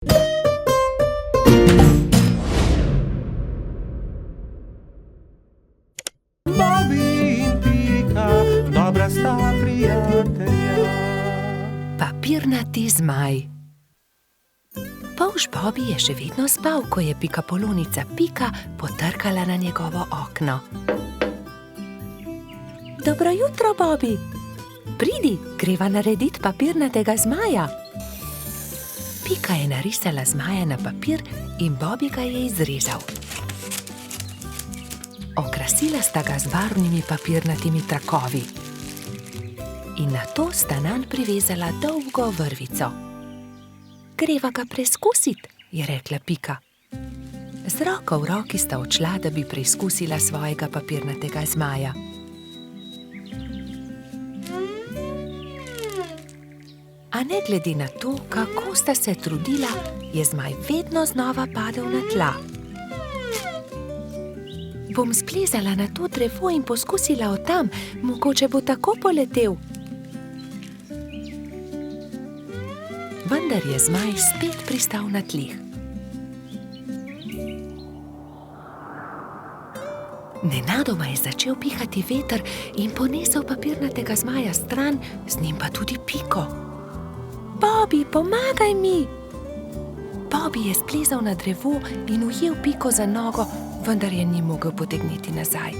Bobby in Pika, dobra sta prijatelja. Papirnati zmaj. Polž Bobby je še vedno spal, ko je Pikapolonica Pika potrkala na njegovo okno. Dobro jutro, Bobby. Pridi, greva narediti papirnatega zmaja. Pika je narisala zmaja na papir in Bobby ga je izrezal. Okrasila sta ga z barvnimi papirnatimi trakovi. In nato sta nanj privezala dolgo vrvico. Greva ga preizkusit, je rekla Pika. Z roko v roki sta odšla, da bi preizkusila svojega papirnatega zmaja. A ne glede na to, kako sta se trudila, je zmaj vedno znova padel na tla. Bom splezala na to drevo in poskusila od tam, mogoče bo tako poletel. Vendar je zmaj spet pristal na tleh. Nenadoma je začel pihati veter in ponesel papirnatega zmaja stran, z njim pa tudi Piko. Bobby, pomagaj mi! Bobby je splezal na drevo in ujel Piko za nogo, vendar je ni mogel potegniti nazaj.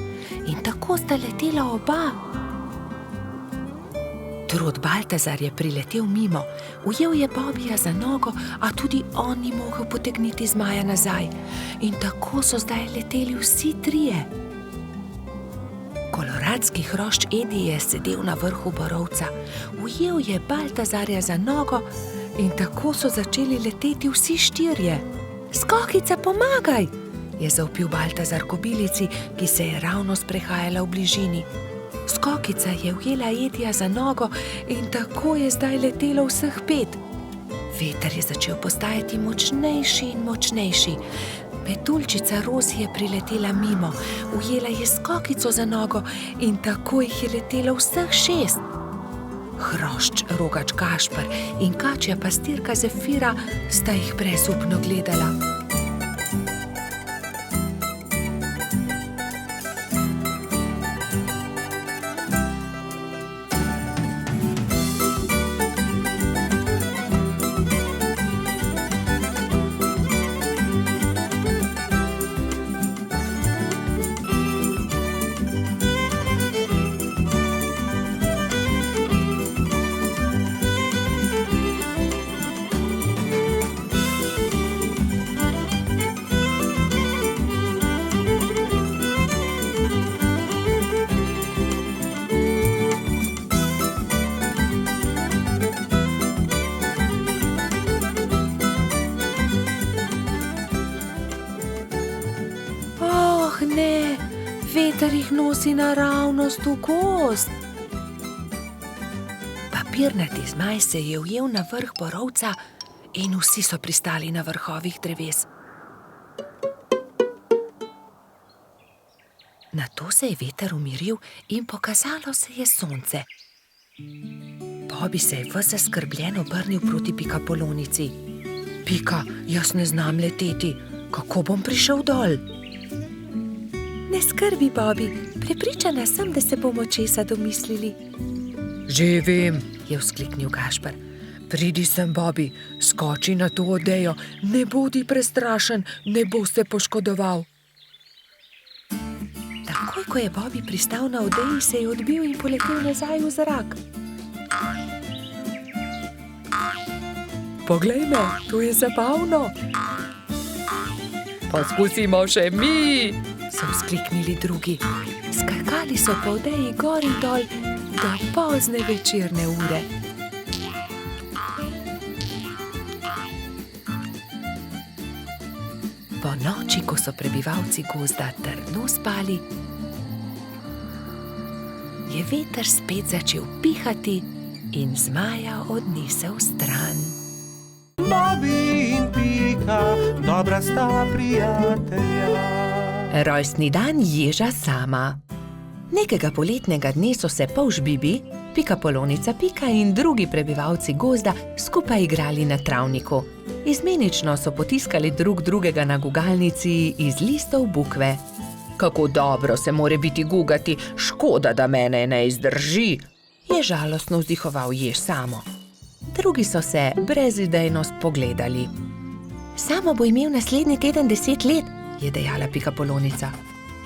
In tako sta letela oba. Trud Baltazar je priletel mimo, ujel je Bobbyja za nogo, a tudi on ni mogel potegniti zmaja nazaj. In tako so zdaj leteli vsi trije. Koloradski hrošč Edi je sedel na vrhu borovca, ujel je Baltazarja za nogo in tako so začeli leteti vsi štirje. Skokica, pomagaj! Je zavpil Baltazar kobilici, ki se je ravno sprehajala v bližini. Skokica je ujela Edija za nogo in tako je zdaj letelo vseh 5. Veter je začel postajati močnejši in močnejši. Petuljčica Rozi je priletela mimo, ujela je Skokico za nogo in tako jih je letelo vseh 6. Hrošč Rogač Gašper in kačja pastirka Zefira sta jih brezupno gledala. Ne, veter jih nosi naravnost v gozd. Papirnati zmaj se je ujel na vrh borovca in vsi so pristali na vrhovih dreves. Nato se je veter umiril in pokazalo se je sonce. Bobby se je ves zaskrbljen obrnil proti Pikapolonici. Pika, jaz ne znam leteti, kako bom prišel dol? Ne skrbi, Bobby, prepričana sem, da se bomo česa domislili. Že vem, je vzkliknil Gašper. Pridi sem, Bobby, skoči na to odejo, ne bodi prestrašen, ne bo se poškodoval. Takoj, ko je Bobby pristal na odeji, se je odbil in poletel nazaj v zrak. Poglej me, to je zabavno. Poskusimo še mi, so vzkliknili drugi. Skakali so po odeji gor in dol do pozne večerne ure. Po noči, ko so prebivalci gozda trdno spali, je veter spet začel pihati in zmaja odnesel stran. Bobby in Pika, dobra sta prijatelja. Rojstni dan ježa Sama. Nekega poletnega dne so se polž Bibi, Pikapolonica Pika in drugi prebivalci gozda skupaj igrali na travniku. Izmenično so potiskali drug drugega na gugalnici iz listov bukve. Kako dobro se more biti gugati, škoda, da mene ne izdrži, je žalostno vzdihoval jež Samo. Drugi so se brezidejno spogledali. Samo bo imel naslednji teden 10 let, je dejala Pikapolonica.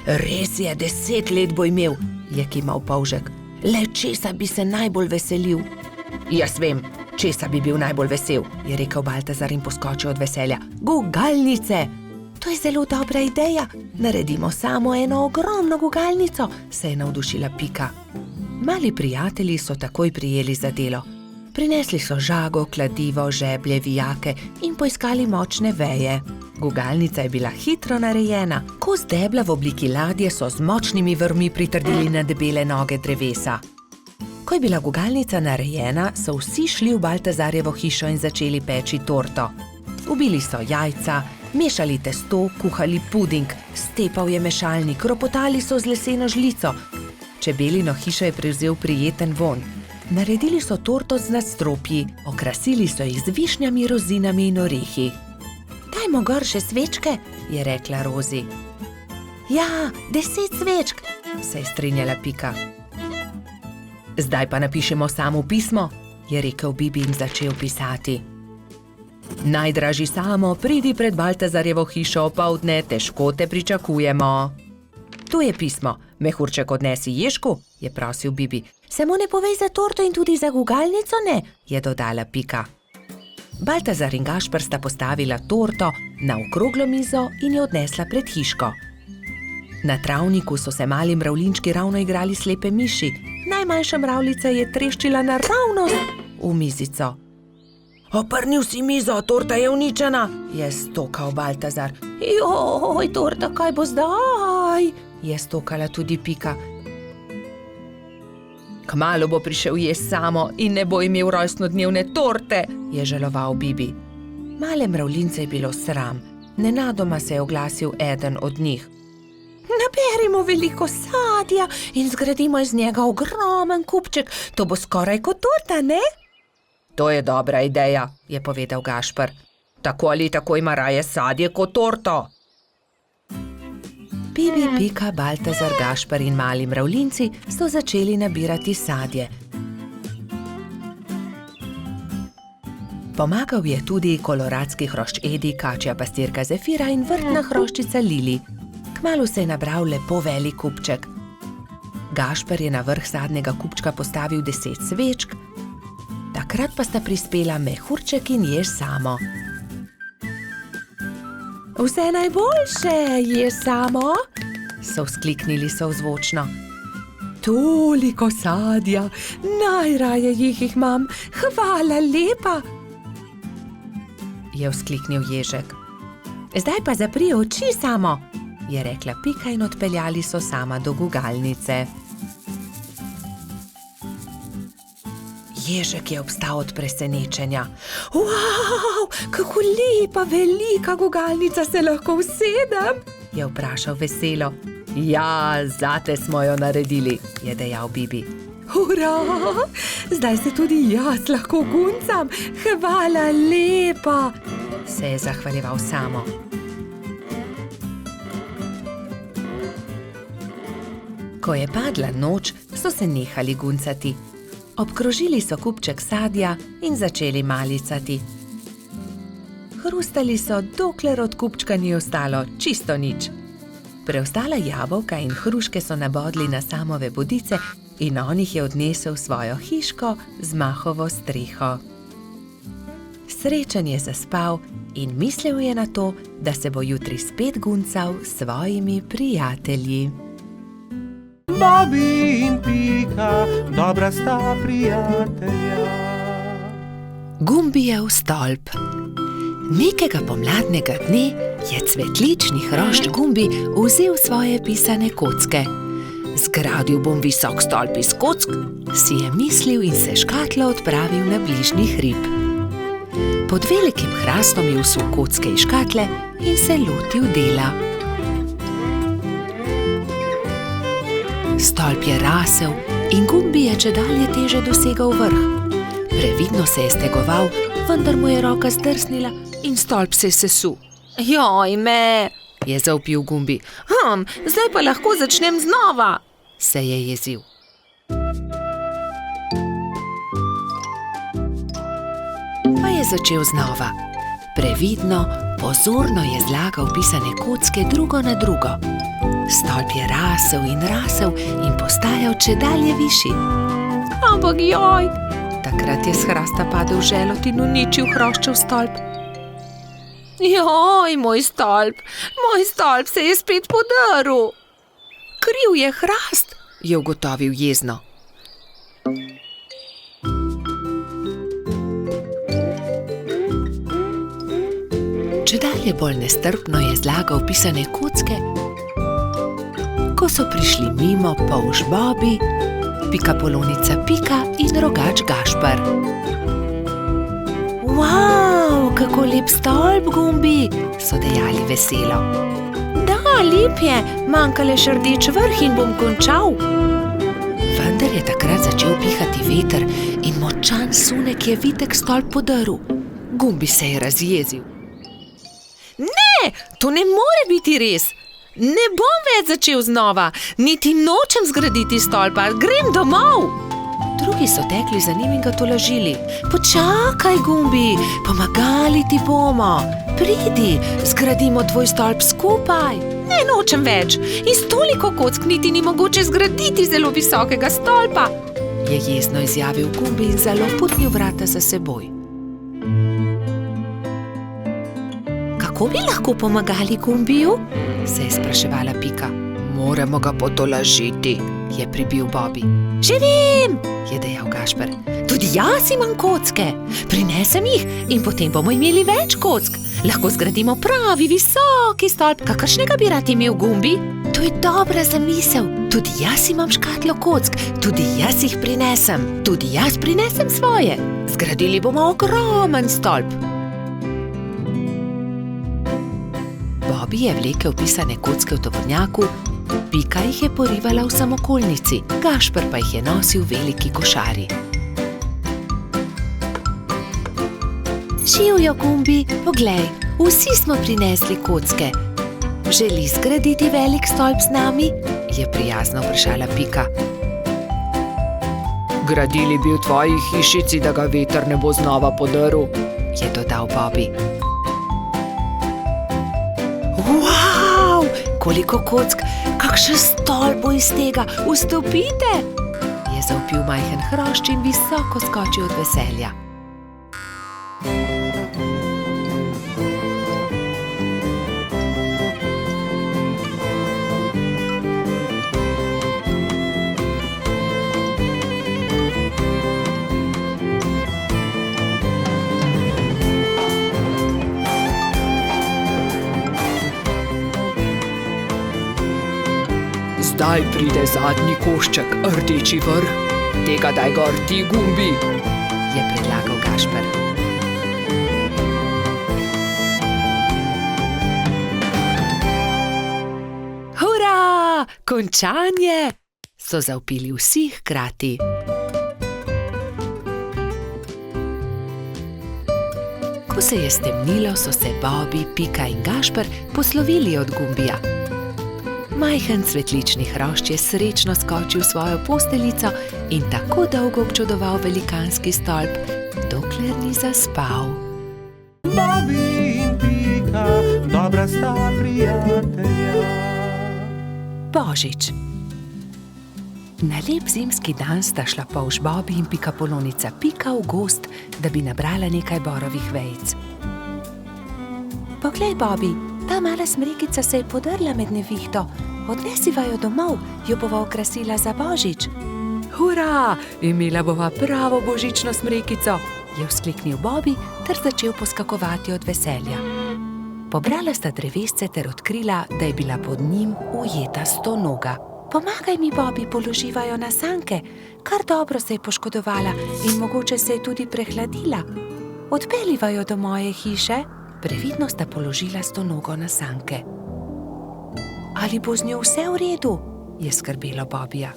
Res je, 10 let bo imel, je kimal Polžek. Le česa bi se najbolj veselil? Jaz vem, česa bi bil najbolj vesel, je rekel Baltazar in poskočil od veselja. Gugalnice! To je zelo dobra ideja. Naredimo samo eno ogromno gugalnico, se je navdušila Pika. Mali prijatelji so takoj prijeli za delo. Prinesli so žago, kladivo, žeblje, vijake in poiskali močne veje. Gugalnica je bila hitro narejena. Kos debla v obliki ladje so z močnimi vrvmi pritrdili na debele noge drevesa. Ko je bila gugalnica narejena, so vsi šli v Baltazarjevo hišo in začeli peči torto. Ubili so jajca, mešali testo, kuhali puding, stepal je mešalnik, ropotali so z leseno žlico. Čebelino hišo je prevzel prijeten vonj. Naredili so torto z nadstropji, okrasili so jih z višnjami, rozinami in orehi. Dajmo gor še svečke, je rekla Rozi. Ja, 10 svečk, se je strinjala Pika. Zdaj pa napišemo Samu pismo, je rekel Bibi in začel pisati. Najdražji Samo, pridi pred Baltazarjevo hišo opoldne, težko te pričakujemo. Tu je pismo, mehurček odnesi Ježku, je prosil Bibi. Samo ne povej za torto in tudi za gugalnico ne, je dodala Pika. Baltazar in Gašper sta postavila torto na okroglo mizo in jo odnesla pred hiško. Na travniku so se mali mravljinčki ravno igrali slepe miši. Najmanjša mravljica je treščila naravnost v mizico. Oprnil si mizo, torta je uničena, je stokal Baltazar. Joj, torta, kaj bo zdaj? Je stokala tudi Pika. Kmalu bo prišel jež Samo in ne bo imel rojstnodnevne torte, je žaloval Bibi. Male mravljince je bilo sram. Nenadoma se je oglasil eden od njih. Naberimo veliko sadja in zgradimo iz njega ogromen kupček. To bo skoraj kot torta, ne? To je dobra ideja, je povedal Gašper. Tako ali tako ima raje sadje kot torto. Bibi, Pika, Baltazar, Gašper in mali mravljinci so začeli nabirati sadje. Pomagal je tudi koloradski hrošč Edi, kačja pastirka Zefira in vrtna hroščica Lili. Kmalu se je nabral lepo velik kupček. Gašper je na vrh sadnega kupčka postavil 10 svečk, takrat pa sta prispela mehurček in jež Samo. Vse najboljše, jež Samo, so vzkliknili sozvočno. Toliko sadja, najraje jih imam, hvala lepa, je vzkliknil ježek. Zdaj pa zapri oči, Samo, je rekla Pika in odpeljali so Sama do gugalnice. Ježek je obstal od presenečenja. Wow, kako lepa, velika gugalnica, se lahko usedem? Je vprašal veselo. Ja, zate smo jo naredili, je dejal Bibi. Hurra, zdaj se tudi jaz lahko guncam, hvala lepa, se je zahvaljeval Samo. Ko je padla noč, so se nehali guncati. Obkrožili so kupček sadja in začeli malicati. Hrustali so, dokler od kupčka ni ostalo čisto nič. Preostala jabolka in hruške so nabodli na Samove bodice in on jih je odnesel v svojo hiško z mahovo streho. Srečen je zaspal in mislil je na to, da se bo jutri spet guncal s svojimi prijatelji. Bobi in Pika, dobra sta prijatelja. Gumbijev stolp. Nekega pomladnega dne je cvetlični hrošč Gumbi vzel svoje pisane kocke. Zgradil bom visok stolp iz kock, si je mislil in se škatlo odpravil na bližnji hrib. Pod velikim hrastom je vsul kocke iz škatle in se lotil dela. Stolp je rasel in Gumbi je čedalje teže dosegal vrh. Previdno se je stegoval, vendar mu je roka zdrsnila in stolp se je sesul. Joj me, je zavpil Gumbi. Zdaj pa lahko začnem znova, se je jezil. Pa je začel znova. Previdno, pozorno je zlagal pisane kocke drugo na drugo. Stolp je rasel in postajal čedalje višji. Ampak joj! Takrat je s hrasta padel želod in uničil hroščev stolp. Joj, moj stolp se je spet podrl. Kriv je hrast, je ugotovil jezno. Čedalje bolj nestrpno je zlagal pisane kocke, ko so prišli mimo polž Bobi, pikapolonica Pika in rogač Gašper. Wow, kako lep stolp, Gumbi, so dejali veselo. Da, lep je, manjka le še rdeč vrh in bom končal. Vendar je takrat začel pihati veter in močan sunek je vitek stolp podrl. Gumbi se je razjezil. Ne, to ne more biti res. Ne bom več začel znova, niti nočem zgraditi stolpa, grem domov. Drugi so tekli za njim in ga tolažili. Počakaj, Gumbi, pomagali ti bomo. Pridi, zgradimo tvoj stolp skupaj. Ne, nočem več. Iz toliko kock niti ni mogoče zgraditi zelo visokega stolpa, je jezno izjavil Gumbi in zaloputnil vrata za seboj. Kako bi lahko pomagali Gumbiju? Se je spraševala Pika. Moramo ga potolažiti, je pribil Bobi. Že vem, je dejal Gašper. Tudi jaz imam kocke. Prinesem jih in potem bomo imeli več kock. Lahko zgradimo pravi visoki stolp, kakršnega bi rad imel Gumbi. To je dobra zamisel. Tudi jaz imam škatlo kock, tudi jaz jih prinesem. Tudi jaz prinesem svoje. Zgradili bomo ogromen stolp. Bobi je vlekel pisane kocke v tovornjaku, Pika jih je porivala v samokolnici, Gašper pa jih je nosil v veliki košari. Živjo, Gumbi, poglej, vsi smo prinesli kocke. Želi zgraditi velik stolp z nami? Je prijazno vprašala Pika. Gradili bi v tvoji hišici, da ga veter ne bo znova podrl, je dodal Bobi. Wow, koliko kock, kakšen stolp bo iz tega, vstopite, je zavpil majhen hrošč in visoko skočil od veselja. Zdaj pride zadnji košček, rdeči vrh. Tega daj gor ti, Gumbi, je predlagal Gašper. Hura, končanje, so zavpili vsi hkrati. Ko se je stemnilo, so se Bobi, Pika in Gašper poslovili od Gumbija. Majhen cvetlični hrošč je srečno skočil v svojo posteljico in tako dolgo občudoval velikanski stolp, dokler ni zaspal. Bobi in Pika, dobra sta prijatelja. Božič. Na lep zimski dan sta šla polž Bobi in pikapolonica Pika v gozd, da bi nabrala nekaj borovih vejic. Poglej, Bobi, ta mala smrekica se je podrla med nevihto. Odnesiva jo domov, jo bova okrasila za Božič. Hura, imela bova pravo božično smrekico, je vzkliknil Bobi ter začel poskakovati od veselja. Pobrala sta drevesce ter odkrila, da je bila pod njim ujeta stonoga. Pomagaj mi, Bobi, položiva jo na sanke. Kar dobro se je poškodovala in mogoče se je tudi prehladila. Odpeljiva jo do moje hiše. Previdno sta položila stonogo na sanke. Ali bo z njo vse v redu? Je skrbelo Bobija.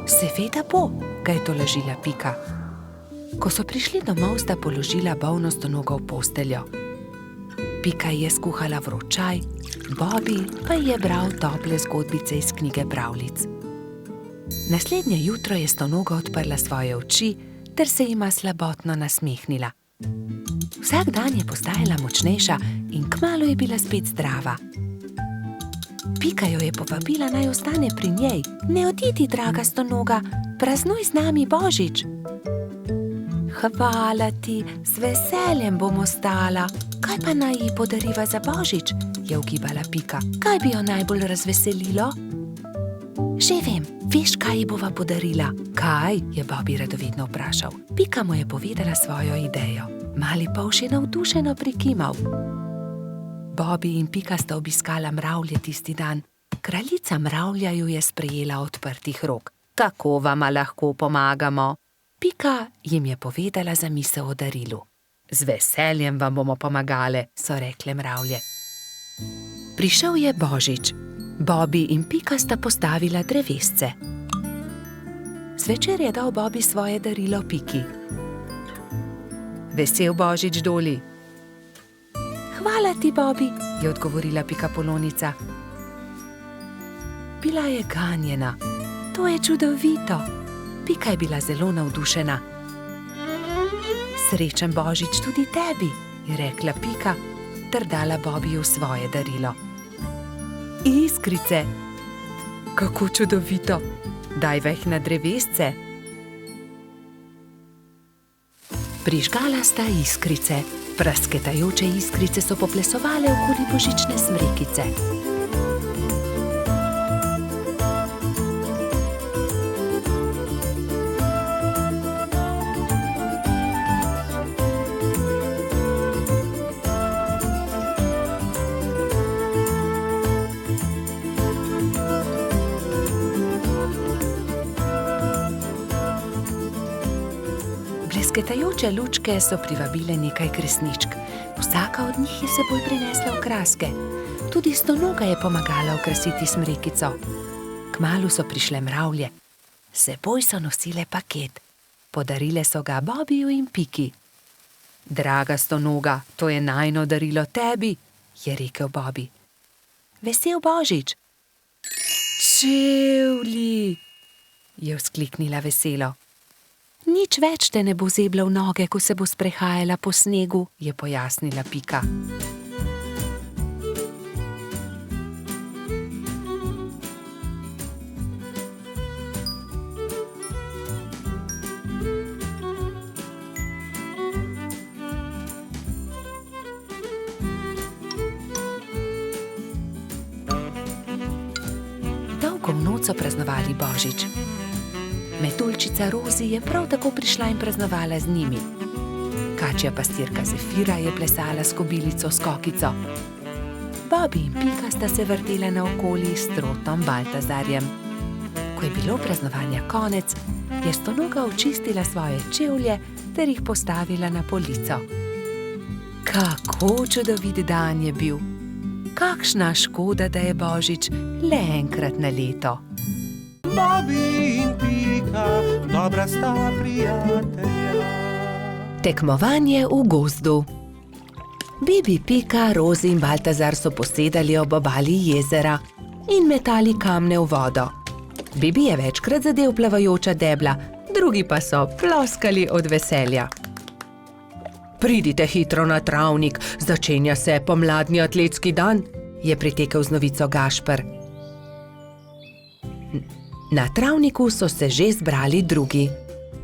Seveda bo, ga je tolažila Pika. Ko so prišli domov, sta položila bolno stonogo v posteljo. Pika je skuhala vroč čaj, Bobby pa je bral tople zgodbice iz knjige pravljic. Naslednje jutro je Stonoga odprla svoje oči ter se jima slabotno nasmehnila. Vsak dan je postajala močnejša in kmalu je bila spet zdrava. Pika jo je povabila, naj ostane pri njej. Ne odidi, draga Stonoga, praznuj z nami Božič. Hvala ti, z veseljem bom ostala. Kaj pa naj ji podariva za Božič? Je ugibala Pika. Kaj bi jo najbolj razveselilo? Že vem, veš, kaj ji bova podarila? Kaj? Je Bobby radovedno vprašal. Pika mu je povedala svojo idejo. Mali polž je navdušeno prikimal. Bobby in Pika sta obiskala mravlje tisti dan. Kraljica mravlja ju je sprejela odprtih rok. Kako vama lahko pomagamo? Pika jim je povedala zamisel o darilu. Z veseljem vam bomo pomagale, so rekle mravlje. Prišel je Božič. Bobby in Pika sta postavila drevesce. Zvečer je dal Bobby svoje darilo Piki. Vesel Božič, Doli. Hvala ti, Bobby, je odgovorila Pikapolonica. Bila je ganjena. To je čudovito. Pika je bila zelo navdušena. Srečen Božič tudi tebi, je rekla Pika ter dala Bobbyju svoje darilo. Iskrice. Kako čudovito. Dajva jih na drevesce. Prižgala sta iskrice. Prasketajoče iskrice so poplesovale okoli božične smrekice. Blesketajoče lučke so privabile nekaj kresničk. Vsaka od njih je s seboj prinesla okraske. Tudi Stonoga je pomagala okrasiti smrekico. Kmalu so prišle mravlje. S seboj so nosile paket. Podarile so ga Bobbyju in Piki. Draga Stonoga, to je najino darilo tebi, je rekel Bobby. Vesel Božič. Čevlji, je vzkliknila veselo. Nič več te ne bo zebla v noge, ko se bo sprehajala po snegu, je pojasnila Pika. Dolgo v noč so praznovali Božič. Metuljčica Rozi je prav tako prišla in praznovala z njimi. Kačja pastirka Zefira je plesala s kobilico Skokico. Bobby in Pika sta se vrtela naokoli s trotom Baltazarjem. Ko je bilo praznovanja konec, je Stonoga očistila svoje čevlje ter jih postavila na polico. Kako čudovit dan je bil! Kakšna škoda, da je Božič le enkrat na leto. Bobby in Pika, dobra sta prijatelja. Tekmovanje v gozdu. Bibi, Pika, Rozi in Baltazar so posedali ob obali jezera in metali kamne v vodo. Bibi je večkrat zadel plavajoča debla, drugi pa so ploskali od veselja. Pridite hitro na travnik, začenja se pomladni atletski dan, je pritekel z novico Gašper. Na travniku so se že zbrali drugi.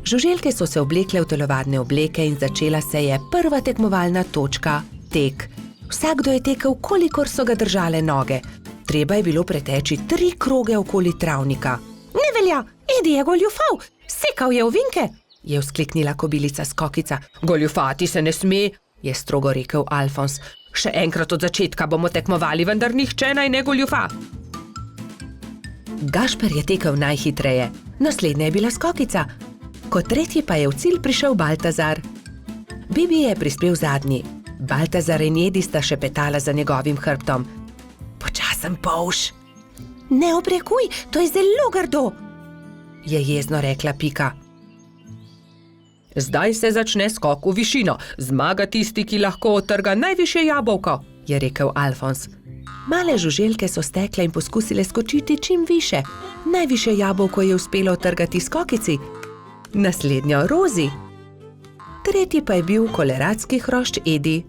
Žuželke so se oblekle v telovadne obleke in začela se je prva tekmovalna točka, tek. Vsakdo je tekel, kolikor so ga držale noge. Treba je bilo preteči 3 kroge okoli travnika. Ne velja, Edi je goljufal, sekal je ovinke, je vzkliknila kobilica Skokica. Goljufati se ne sme, je strogo rekel Alfons. Še enkrat od začetka bomo tekmovali, vendar nihče naj ne goljufa. Gašper je tekel najhitreje, naslednja je bila Skokica. Kot tretji pa je v cilj prišel Baltazar. Bibi je prispel zadnji. Baltazar in Edi sta šepetala za njegovim hrbtom. Počasen polž. Ne obrekuj, to je zelo grdo, je jezno rekla Pika. Zdaj se začne skok v višino. Zmaga tisti, ki lahko odtrga najvišje jabolko, je rekel Alfons. Male žuželke so stekle in poskusile skočiti čim više. Najvišje jabolko je uspelo utrgati skokici, naslednjo Rozi. Tretji pa je bil koloradski hrošč Edi.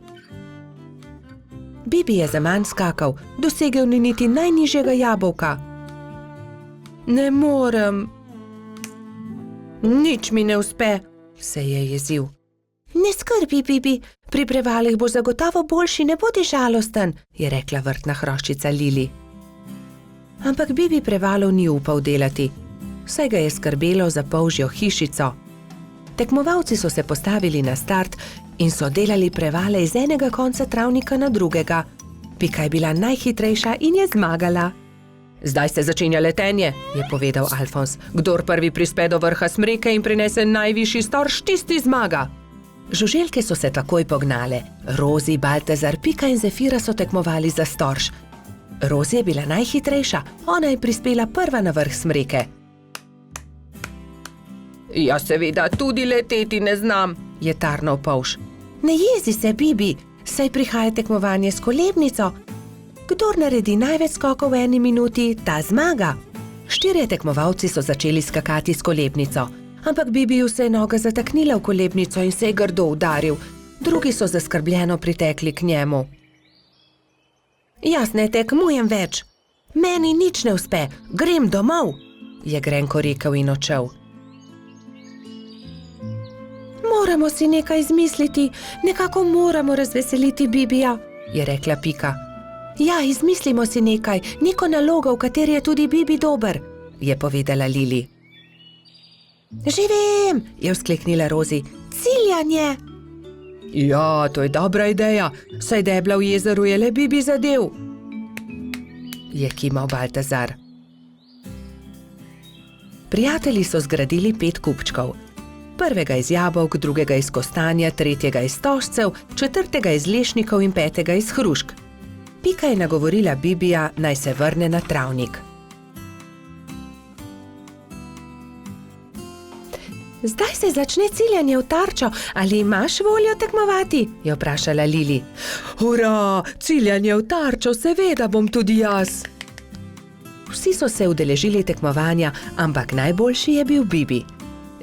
Bibi je zaman skakal, dosegel ni niti najnižjega jabolka. Ne morem. Nič mi ne uspe, se je jezil. Ne skrbi, Bibi, pri prevalih boš zagotovo boljši, ne bodi žalosten, je rekla vrtna hroščica Lili. Ampak Bibi prevalov ni upal delati, saj ga je skrbelo za polžjo hišico. Tekmovalci so se postavili na start in so delali prevale iz enega konca travnika na drugega. Pika je bila najhitrejša in je zmagala. Zdaj se začenja letenje, je povedal Alfons. Kdor prvi prispe do vrha smreke in prinese najvišji storž, tisti zmaga. Žuželke so se takoj pognale. Rozi, Baltazar, Pika in Zefira so tekmovali za storž. Rozi je bila najhitrejša, ona je prispela prva na vrh smreke. Ja, seveda, tudi leteti ne znam, je tarnal polž. Ne jezi se, Bibi, saj prihaja tekmovanje s kolebnico. Kdor naredi največ skokov v 1 minuti, ta zmaga. 4 tekmovalci so začeli skakati s kolebnico, ampak Bibiju se je noga zataknila v kolebnico in se je grdo udaril. Drugi so zaskrbljeno pritekli k njemu. Jaz ne tekmujem več. Meni nič ne uspe, grem domov, je grenko rekel in odšel. Moramo si nekaj izmisliti, nekako moramo razveseliti Bibija, je rekla Pika. Ja, izmislimo si nekaj, neko nalogo, v kateri je tudi Bibi dober, je povedala Lili. Že vem, je vzkliknila Rozi, ciljanje. Ja, to je dobra ideja, saj debla v jezeru je le Bibi zadev, je kimal Baltazar. Prijatelji so zgradili 5 kupčkov. Prvega iz jabolk, drugega iz kostanja, tretjega iz stožcev, četrtega iz lešnikov in 5. iz hrušk. Pika je nagovorila Bibija, naj se vrne na travnik. Zdaj se začne ciljanje v tarčo, ali imaš voljo tekmovati? Je vprašala Lili. Hurra, ciljanje v tarčo, seveda bom tudi jaz. Vsi so se udeležili tekmovanja, ampak najboljši je bil Bibi.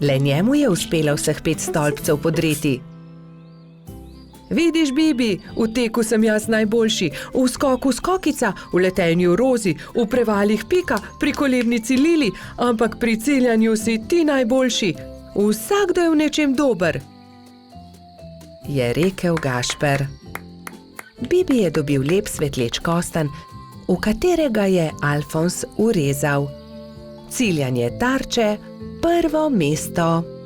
Le njemu je uspelo vseh 5 stolpcev podreti. Vidiš, Bibi, v teku sem jaz najboljši, v skoku skokica, v letenju Rozi, v prevalih Pika, pri kolebnici Lili, ampak pri ciljanju si ti najboljši. Vsakdo je v nečem dober, je rekel Gašper. Bibi je dobil lep svetleč kostanj, v katerega je Alfons urezal. Ciljanje tarče, prvo mesto.